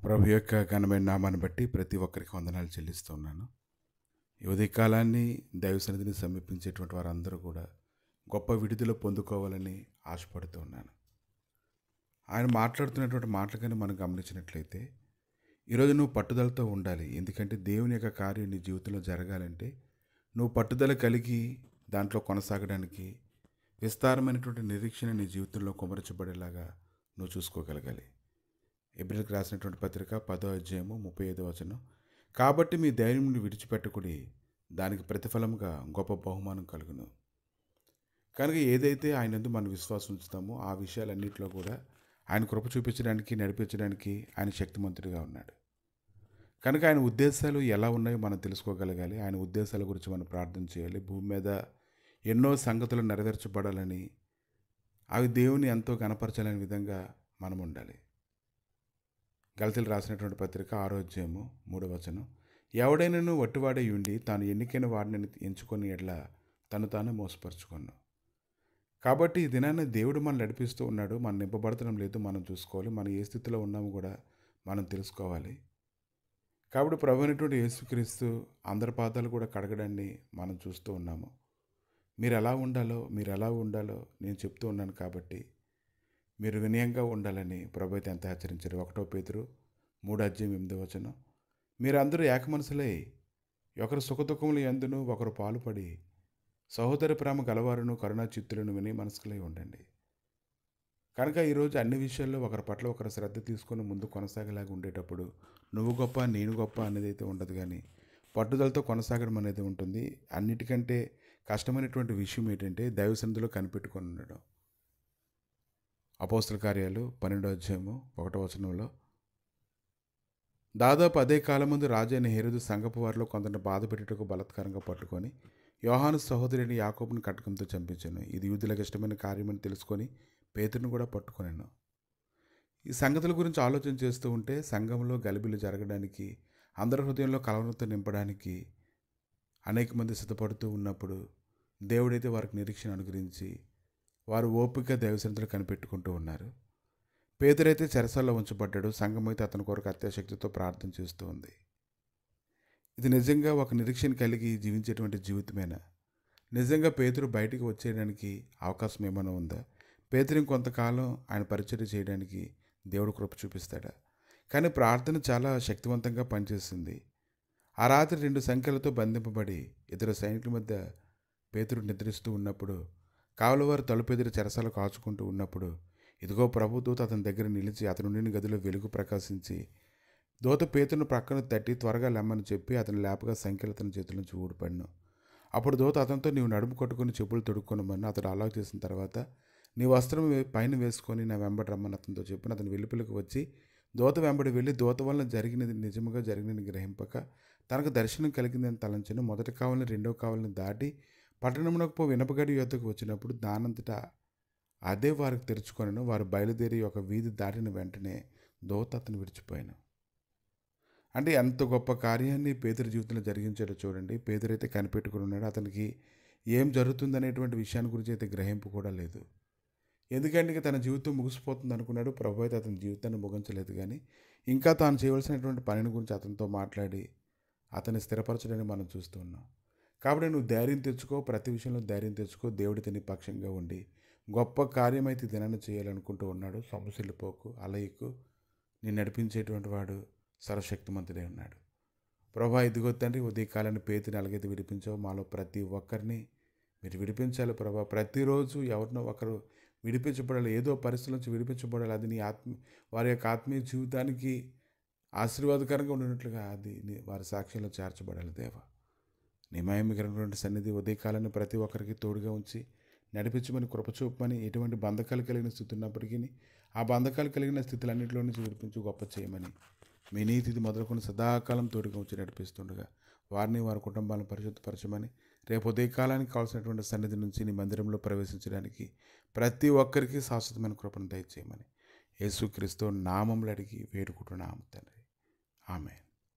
ప్రభు యొక్క ఘనమైన నామాన్ని బట్టి ప్రతి ఒక్కరికి వందనాలు చెల్లిస్తున్నాను. ఈ ఉదయకాలాన్ని దైవ సన్నిధిని సమీపించేటువంటి వారందరూ కూడా గొప్ప విడుదల పొందుకోవాలని ఆశపడుతూ ఉన్నాను. ఆయన మాట్లాడుతున్నటువంటి మాటలు కానీ మనం గమనించినట్లయితే, ఈరోజు నువ్వు పట్టుదలతో ఉండాలి. ఎందుకంటే దేవుని యొక్క కార్యం నీ జీవితంలో జరగాలంటే నువ్వు పట్టుదల కలిగి దాంట్లో కొనసాగడానికి విస్తారమైనటువంటి నిరీక్షణ నీ జీవితంలో కుమరించబడేలాగా నువ్వు చూసుకోగలగాలి. ఎబ్రిల్కి రాసినటువంటి పత్రిక 10వ అధ్యాయము 35వ వచనం. కాబట్టి మీ ధైర్యం విడిచిపెట్టకుడి, దానికి ప్రతిఫలముగా గొప్ప బహుమానం కలుగును. కనుక ఏదైతే ఆయన యందు మనం విశ్వాసం ఉంచుతామో ఆ విషయాలన్నింటిలో కూడా ఆయన కృప చూపించడానికి, నడిపించడానికి ఆయన శక్తిమంతుడిగా ఉన్నాడు. కనుక ఆయన ఉద్దేశాలు ఎలా ఉన్నాయో మనం తెలుసుకోగలగాలి. ఆయన ఉద్దేశాల గురించి మనం ప్రార్థన చేయాలి. భూమి మీద ఎన్నో సంగతులు నెరవేర్చబడాలని, అవి దేవుని ఎంతో గణపరచాలనే విధంగా మనం ఉండాలి. గలతీయులకు రాసినటువంటి పత్రిక 6వ అధ్యాయము 3వ వచనం. ఎవడైనను వట్టివాడై ఉండి తాను ఎన్నికైన వాడిని ఎంచుకొని ఎట్లా తను తాను మోసపరుచుకున్నాను. కాబట్టి ఈ దినాన్ని దేవుడు మనం నడిపిస్తూ ఉన్నాడు. మనం నింపబడతడం లేదు, మనం చూసుకోవాలి. మనం ఏ స్థితిలో ఉన్నామో కూడా మనం తెలుసుకోవాలి. కాబట్టి ప్రభు అయినటువంటి యేసుక్రీస్తు అందరి పాదాలు కూడా కడగడాన్ని మనం చూస్తూ ఉన్నాము. మీరు ఎలా ఉండాలో నేను చెప్తూ ఉన్నాను. కాబట్టి మీరు వినయంగా ఉండాలని ప్రభు అయితే ఎంత హెచ్చరించారు. 1 పేతురు 3:8 వచనం. మీరందరూ ఏకమనసులై ఒకరు సుఖదుఖములు యందును ఒకరు పాలుపడి సహోదర ప్రేమ గలవారును కరుణా చిత్తులను విని మనసులై ఉండండి. కనుక ఈరోజు అన్ని విషయాల్లో ఒకరి పట్ల ఒకరు శ్రద్ధ తీసుకొని ముందు కొనసాగేలాగా ఉండేటప్పుడు నువ్వు గొప్ప నేను గొప్ప అనేది అయితే ఉండదు, కానీ పట్టుదలతో కొనసాగడం అనేది ఉంటుంది. అన్నిటికంటే కష్టమైనటువంటి విషయం ఏంటంటే దైవ సన్నిధిలో కనిపెట్టుకొని ఉండడం. అపోస్తల కార్యాలు 12వ అధ్యాయము 1వ వచనంలో, దాదాపు అదే కాలం ముందు రాజు అయిన హేరోదు సంఘపు వారిలో కొందరిని బాధ పెట్టుటకు బలాత్కారంగా పట్టుకొని యోహాను సహోదరుని యాకోబుని కటకంతో చంపించాను. ఇది యూదులకు ఇష్టమైన కార్యమని తెలుసుకొని పేతురుని కూడా పట్టుకొనాను. ఈ సంగతుల గురించి ఆలోచన చేస్తూ ఉంటే సంఘంలో గలిబిలు జరగడానికి, అందరి హృదయంలో కలవరంతో నింపడానికి అనేక మంది సిద్ధపడుతూ ఉన్నప్పుడు దేవుడైతే వారికి నిరీక్షణ అనుగ్రహించి వారు ఓపిక దైవసన్నిధిలో కనిపెట్టుకుంటూ ఉన్నారు. పేతురైతే చెరసాల్లో ఉంచబడ్డాడు. సంఘం అయితే అతని కొరకు అత్యాశక్తితో ప్రార్థన చేస్తూ ఉంది. ఇది నిజంగా ఒక నిరీక్షణ కలిగి జీవించేటువంటి జీవితమేనా? నిజంగా పేతురు బయటికి వచ్చేయడానికి అవకాశం ఏమైనా ఉందా? పేతురుని కొంతకాలం ఆయన పరిచర్య చేయడానికి దేవుడు కృప చూపిస్తాడా? కానీ ప్రార్థన చాలా శక్తివంతంగా పనిచేసింది. ఆ రాత్రి 2 సంఖ్యలతో బంధింపబడి ఇద్దరు సైనికుల మధ్య పేతురు నిద్రిస్తూ ఉన్నప్పుడు, కావలివారు తలుపెదిరి చెరసాల కాచుకుంటూ ఉన్నప్పుడు, ఇదిగో ప్రభు దూత అతని దగ్గర నిలిచి అతను ఉండిన గదిలో వెలుగు ప్రకాశించి దూత పేతురును ప్రక్కన తట్టి త్వరగా లెమ్మని చెప్పి అతని లేపగా సంఖ్యలు అతని చేతుల నుంచి ఊడిపడిను. అప్పుడు దూత అతనితో నీవు నడుము కొట్టుకుని చెప్పులు తొడుక్కొనమని అతడు అలా చేసిన తర్వాత నీ వస్త్రం పైన వేసుకొని నా వెంబడి రమ్మని అతనితో చెప్పిన అతని వెలుపలికి వచ్చి దూత వెంబడి వెళ్ళి దూత వలన జరిగినది నిజముగా జరిగినది గ్రహింపక తనకు దర్శనం కలిగిందని తలంచెను. మొదటి కావలిని 2వ కావలిని దాటి పట్టణమునకు పో వినపగడి యొద్దకు వచ్చినప్పుడు దానంతటా అదే వారికి తెరుచుకొనెను. వారు బయలుదేరి ఒక వీధి దాటిన వెంటనే దూత అతను విడిచిపోయాను. అంటే ఎంత గొప్ప కార్యాన్ని పేతురు జీవితంలో జరిగించాడో చూడండి. పేతురైతే కనిపెట్టుకుని ఉన్నాడు. అతనికి ఏం జరుగుతుందనేటువంటి విషయాన్ని గురించి అయితే గ్రహింపు కూడా లేదు. ఎందుకంటే తన జీవితం ముగిసిపోతుంది అనుకున్నాడు. ప్రభు అయితే అతని జీవితాన్ని ముగించలేదు, కానీ ఇంకా తాను చేయవలసినటువంటి పనిని గురించి అతనితో మాట్లాడి అతన్ని స్థిరపరచడానికి మనం చూస్తూ ఉన్నాం. కాబట్టి నువ్వు ధైర్యం తెచ్చుకో, ప్రతి విషయంలో ధైర్యం తెచ్చుకో. దేవుడితో నీ పక్షంగా ఉండి గొప్ప కార్యం అయితే దినాన్ని చేయాలనుకుంటూ ఉన్నాడు. సొమ్మసిల్లిపోకు, అలయకు. నేను నడిపించేటువంటి వాడు సర్వశక్తిమంతుడే ఉన్నాడు. ప్రభా, ఇదిగో తండ్రి, ఉదయకాలాన్ని పేతుని అలాగైతే విడిపించావు, మాలో ప్రతి ఒక్కరిని మీరు విడిపించాలి ప్రభా. ప్రతిరోజు ఎవరినో ఒకరు విడిపించబడాలి, ఏదో పరిస్థితుల నుంచి విడిపించబడాలి. అది నీ వారి యొక్క ఆత్మీయ జీవితానికి ఆశీర్వాదకరంగా ఉన్నట్లుగా అది వారి సాక్ష్యంలో చేర్చబడాలి. దేవా, నీ మహిమకరమైనటువంటి సన్నిధి ఉదయకాలాన్ని ప్రతి ఒక్కరికి తోడుగా ఉంచి నడిపించమని, కృపచూపమని, ఎటువంటి బంధకాలు కలిగిన స్థితి ఉన్నప్పటికీ ఆ బంధకాలు కలిగిన స్థితులన్నింటిలో నుంచి విడిపించి గొప్ప చేయమని, మీ నీతిది మొదలుకొని సదాకాలం తోడుగా ఉంచి నడిపిస్తుండగా వారిని వారి కుటుంబాలను పరిశుద్ధపరచమని, రేపు ఉదయకాలానికి కావాల్సినటువంటి సన్నిధి నుంచి నీ మందిరంలో ప్రవేశించడానికి ప్రతి ఒక్కరికి శాశ్వతమైన కృపను దయచేయమని యేసుక్రీస్తు నామములో అడిగి వేడుకుంటున్నాము తండ్రి. ఆమేన్.